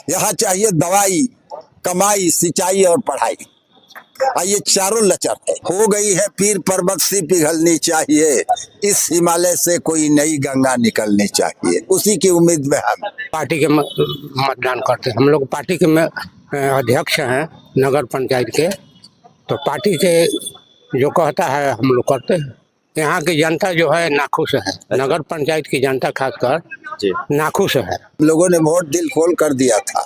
यहाँ चाहिए दवाई, कमाई, सिंचाई और पढ़ाई। ये चारों लचर है। हो गई है पीर पर्वत सी पिघलनी चाहिए, इस हिमालय से कोई नई गंगा निकलनी चाहिए। उसी की उम्मीद में हम पार्टी के मतदान करते हैं। हम लोग पार्टी के में अध्यक्ष हैं नगर पंचायत के, तो पार्टी के जो कहता है हम लोग करते हैं। यहाँ की जनता जो है नाखुश है। नगर पंचायत की जनता खासकर नाखुश है। लोगों ने वोट दिल खोल कर दिया था,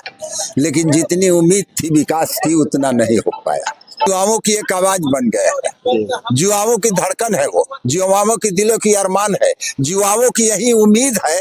लेकिन जितनी उम्मीद थी विकास की उतना नहीं हो पाया। युवाओं की एक आवाज बन गया है, युवाओं की धड़कन है वो, युवाओं की दिलों की अरमान है, युवाओं की यही उम्मीद है।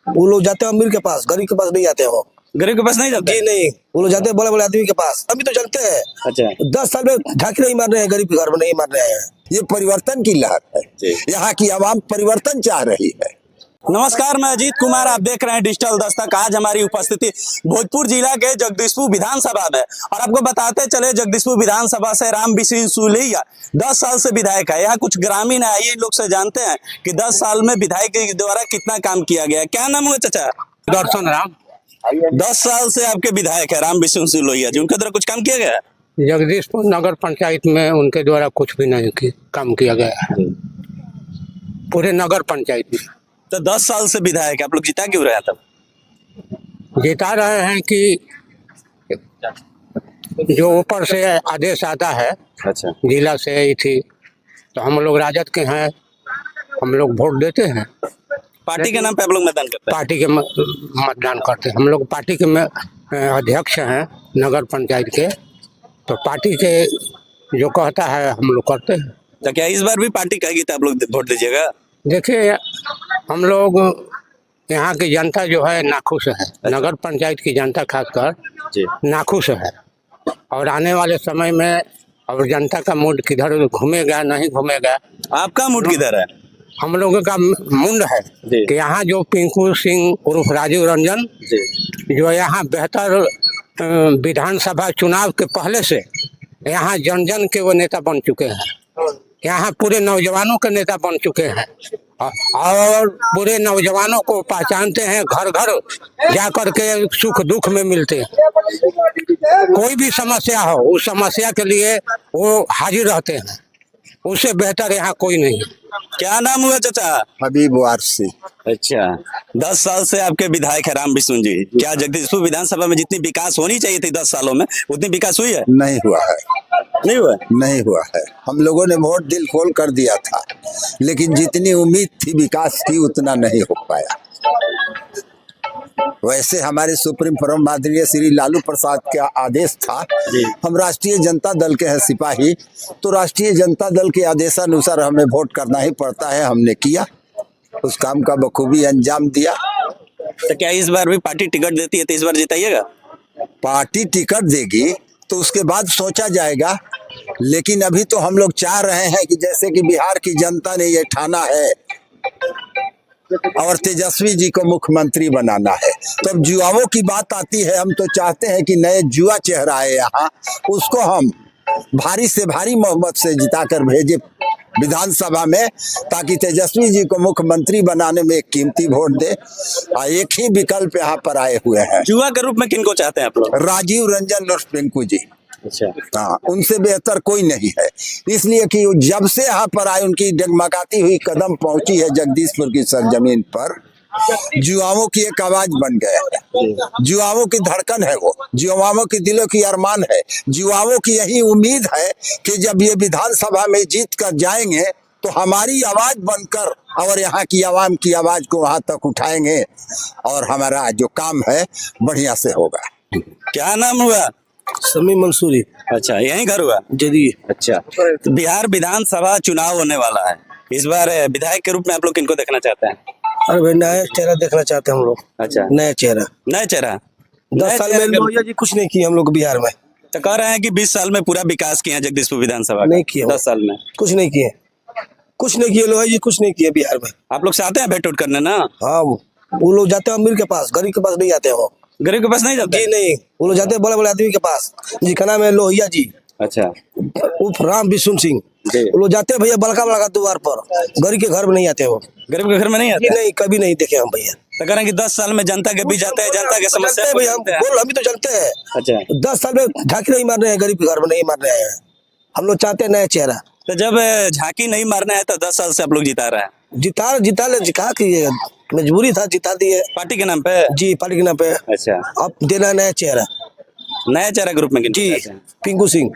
वो लोग जाते हैं अमीर के पास, गरीब के पास नहीं जाते हो। गरीब के पास नहीं जाते? जी नहीं, वो लोग जाते हैं बड़े बड़े आदमी के पास। अभी तो जानते हैं। अच्छा, 10 साल में ढाकी नहीं मार रहे हैं, गरीब के घर में नहीं मार रहे हैं। ये परिवर्तन की लहर है। यहाँ की आवाम परिवर्तन चाह रही है। नमस्कार, मैं अजीत कुमार, आप देख रहे हैं डिजिटल दस्तक। आज हमारी उपस्थिति भोजपुर जिला के जगदीशपुर विधानसभा में, और आपको बताते चले जगदीशपुर विधानसभा से राम बिसिन सुलैया 10 साल से विधायक है। यहाँ कुछ ग्रामीण है, आइए लोग से जानते हैं कि 10 साल में विधायक के द्वारा कितना काम किया गया है। क्या नाम हुआ चाचा? दर्शन राम। 10 साल से आपके विधायक है राम बिसिन सुलैया जी, उनके द्वारा कुछ काम किया गया है? जगदीशपुर नगर पंचायत में उनके द्वारा कुछ भी नहीं काम किया गया है, पूरे नगर पंचायत में। तो 10 साल से विधायक आप लोग जिता क्यों रहे? तब जिता रहे हैं कि जो ऊपर से आदेश आता है, अच्छा, जिला से आई थी, तो हम लोग राजद के हैं, हम लोग वोट देते हैं। पार्टी के नाम पे आप लोग मतदान करते हैं? पार्टी के मतदान करते हैं। हम लोग पार्टी के में अध्यक्ष हैं नगर पंचायत के, तो पार्टी के जो कहता है हम लोग करते हैं। तो क्या इस बार भी पार्टी कहेगी तो आप लोग वोट दीजिएगा? देखिए, हम लोग यहाँ की जनता जो है नाखुश है। नगर पंचायत की जनता खासकर नाखुश है, और आने वाले समय में और जनता का मूड किधर घूमेगा नहीं घूमेगा। आपका मूड किधर है? हम लोगों का मूड है कि यहाँ जो पिंकू सिंह उर्फ राजीव रंजन जो यहाँ बेहतर विधानसभा चुनाव के पहले से यहाँ जन जन के वो नेता बन चुके हैं। यहाँ पूरे नौजवानों के नेता बन चुके हैं, और पूरे नौजवानों को पहचानते हैं, घर घर जाकर के सुख दुख में मिलते हैं। कोई भी समस्या हो, उस समस्या के लिए वो हाजिर रहते हैं। उससे बेहतर यहाँ कोई नहीं है। क्या नाम हुआ चाचा? हबीब वारसी। अच्छा, 10 साल से आपके विधायक है राम बिशुन जी। क्या जगदीशपुर विधानसभा में जितनी विकास होनी चाहिए थी 10 सालों में, उतनी विकास हुई है? नहीं हुआ है। नहीं हुआ? नहीं हुआ है। हम लोगों ने वोट दिल खोल कर दिया था, लेकिन जितनी उम्मीद थी विकास की उतना नहीं हो पाया। वैसे हमारे सुप्रीम परम आदरणीय श्री लालू प्रसाद का आदेश था, हम राष्ट्रीय जनता दल के हैं सिपाही, तो राष्ट्रीय जनता दल के आदेशानुसार हमें वोट करना ही पड़ता है। हमने किया, उस काम का बखूबी अंजाम दिया। तो क्या इस बार भी पार्टी टिकट देती है तो इस बार जिताइएगा? पार्टी टिकट देगी तो उसके बाद सोचा जाएगा, लेकिन अभी तो हम लोग चाह रहे हैं कि जैसे कि बिहार की जनता ने ये ठाना है और तेजस्वी जी को मुख्यमंत्री बनाना है, तो अब युवाओं की बात आती है। हम तो चाहते हैं कि नए युवा चेहरा है यहाँ, उसको हम भारी से भारी मोहब्बत से जिताकर भेजे विधानसभा में, ताकि तेजस्वी जी को मुख्यमंत्री बनाने में एक कीमती वोट दे। एक ही विकल्प यहाँ पर आए हुए हैं। युवा के रूप में किनको चाहते हैं आप लोग? राजीव रंजन और पिंकू जी। अच्छा, हाँ, उनसे बेहतर कोई नहीं है, इसलिए कि जब से यहाँ पर आए उनकी डगमगाती हुई कदम पहुंची है जगदीशपुर की सरजमीन पर, युवाओं की एक आवाज बन गया है, युवाओं की धड़कन है वो, युवाओं की दिलों की अरमान है, युवाओं की यही उम्मीद है कि जब ये विधानसभा में जीत कर जाएंगे तो हमारी आवाज बनकर और यहाँ की आवाम की आवाज को वहां तक उठाएंगे, और हमारा जो काम है बढ़िया से होगा। क्या नाम हुआ? समी मंसूरी। अच्छा, यही घर हुआ? जी। अच्छा, तो बिहार विधानसभा चुनाव होने वाला है, इस बार विधायक के रूप में आप लोग किनको देखना चाहते हैं? अरे भाई, नया चेहरा देखना चाहते हैं हम लोग। अच्छा, नया चेहरा। नया चेहरा। 10 साल में लोहिया जी कुछ नहीं किए हम लोग बिहार में। तो कह रहे हैं कि 20 साल में पूरा विकास किया जगदीशपुर विधानसभा? नहीं किया। 10 साल में कुछ नहीं किए, कुछ नहीं किए लोहिया जी, कुछ नहीं किए बिहार में। आप लोग चाहते हैं भेंट उठ करने ना? हाँ, वो लोग जाते हैं अमीर के पास, गरीब के पास नहीं जाते हो। गरीब के पास नहीं जाते? जी नहीं, वो लोग जाते हैं बड़े बड़े आदमी के पास, जिनका नाम है लोहिया जी। अच्छा उप राम विशुन सिंह, जी। वो लोग जाते हैं भैया बड़का बड़का द्वार पर, गरीब के घर में नहीं आते वो। गरीब के घर में नहीं ये आते? नहीं, कभी नहीं देखे हम भैया। तो कह रहे हैं कि 10 साल में जनता के बीच जाते हैं, जनता के समस्या जानते हैं को भैया, जानते हैं। बोल हम भी तो जानते हैं। अच्छा 10 साल में झांकी नहीं मार रहे हैं, गरीब के घर में नहीं मार रहे हैं। हम लोग चाहते हैं नया चेहरा। तो जब झांकी नहीं मारना है तो 10 साल से आप लोग जिता रहे हैं जिता ले जिका कीजिएगा, मजबूरी था, जिता दिए पार्टी के नाम पे। जी, पार्टी के नाम पे। अच्छा अब देना है नया चेहरा। नया चेहरा ग्रुप में किनको जी, चाहते हैं? पिंकू सिंह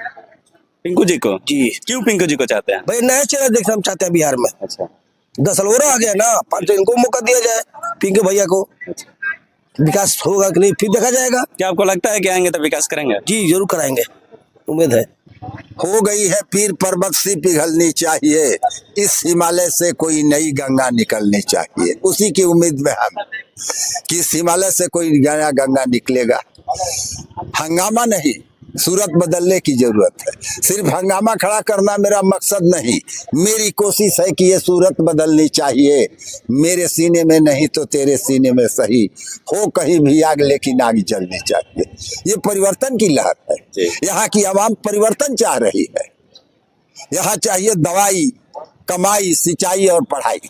पिंकू जी को। जी। क्यों पिंकू जी को चाहते हैं? भाई नया चेहरा देखना हम चाहते हैं बिहार में। अच्छा 10 साल और आ गया ना, 5 साल इनको मौका दिया जाए, पिंकू भैया को। विकास होगा कि नहीं फिर देखा जाएगा। क्या आपको लगता है कि आएंगे तो विकास करेंगे? जी जरूर कराएंगे, उम्मीद है। हो गई है पीर पर्वत सी पिघलनी चाहिए, इस हिमालय से कोई नई गंगा निकलनी चाहिए। उसी की उम्मीद में हम कि इस हिमालय से कोई नया गंगा निकलेगा। हंगामा नहीं, सूरत बदलने की जरूरत है। सिर्फ हंगामा खड़ा करना मेरा मकसद नहीं, मेरी कोशिश है कि ये सूरत बदलनी चाहिए। मेरे सीने में नहीं तो तेरे सीने में सही, हो कहीं भी आग लेकिन आग जलनी चाहिए। ये परिवर्तन की लहर है। यहाँ की आवाम परिवर्तन चाह रही है। यहाँ चाहिए दवाई, कमाई, सिंचाई और पढ़ाई।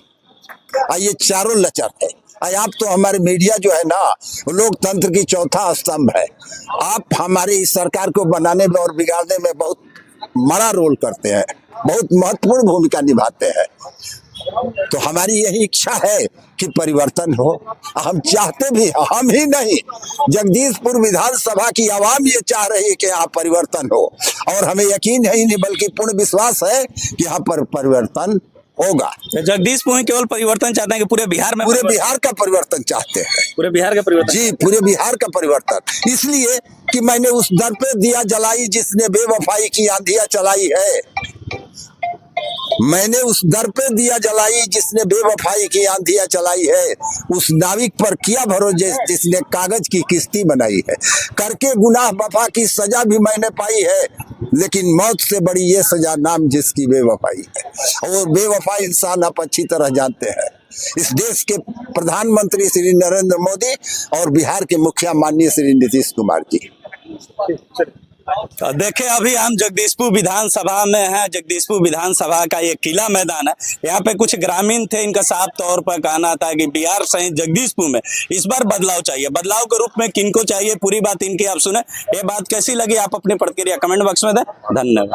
ये चारों लचर है। आप तो हमारे मीडिया जो है ना, लोकतंत्र की चौथा स्तंभ है। आप हमारी इस सरकार को बनाने में और बिगाड़ने में बहुत बड़ा रोल करते हैं, बहुत महत्वपूर्ण भूमिका निभाते हैं। तो हमारी यही इच्छा है कि परिवर्तन हो। हम चाहते भी, हम ही नहीं, जगदीशपुर विधानसभा की आवाम ये चाह रही है कि यहाँ परिवर्तन हो। और हमें यकीन है ही नहीं बल्कि पूर्ण विश्वास है कि यहाँ पर परिवर्तन होगा। जगदीशपुर में केवल परिवर्तन चाहते हैं कि पूरे बिहार में? पूरे बिहार का परिवर्तन चाहते हैं। पूरे बिहार का परिवर्तन? जी, पूरे बिहार का परिवर्तन। इसलिए कि मैंने उस दर पे दिया जलाई जिसने बेवफाई की आंधियां चलाई है। मैंने उस दर पे दिया जलाई जिसने बेवफाई की आंधियां चलाई है। उस नाविक पर किया भरोसा जिसने कागज की किश्ती बनाई है। करके गुनाह वफा की सजा भी मैंने पाई है, लेकिन मौत से बड़ी ये सजा नाम जिसकी बेवफाई है। और बेवफा इंसान आप अच्छी तरह जानते हैं। इस देश के प्रधानमंत्री श्री नरेंद्र मोदी और बिहार के मुखिया माननीय श्री नीतीश कुमार जी। देखिए अभी हम जगदीशपुर विधानसभा में हैं। जगदीशपुर विधानसभा का ये किला मैदान है। यहाँ पे कुछ ग्रामीण थे, इनका साफ तौर पर कहना था कि बिहार सहित जगदीशपुर में इस बार बदलाव चाहिए। बदलाव के रूप में किनको चाहिए, पूरी बात इनकी आप सुने। ये बात कैसी लगी आप अपनी प्रतिक्रिया कमेंट बॉक्स में दें। धन्यवाद।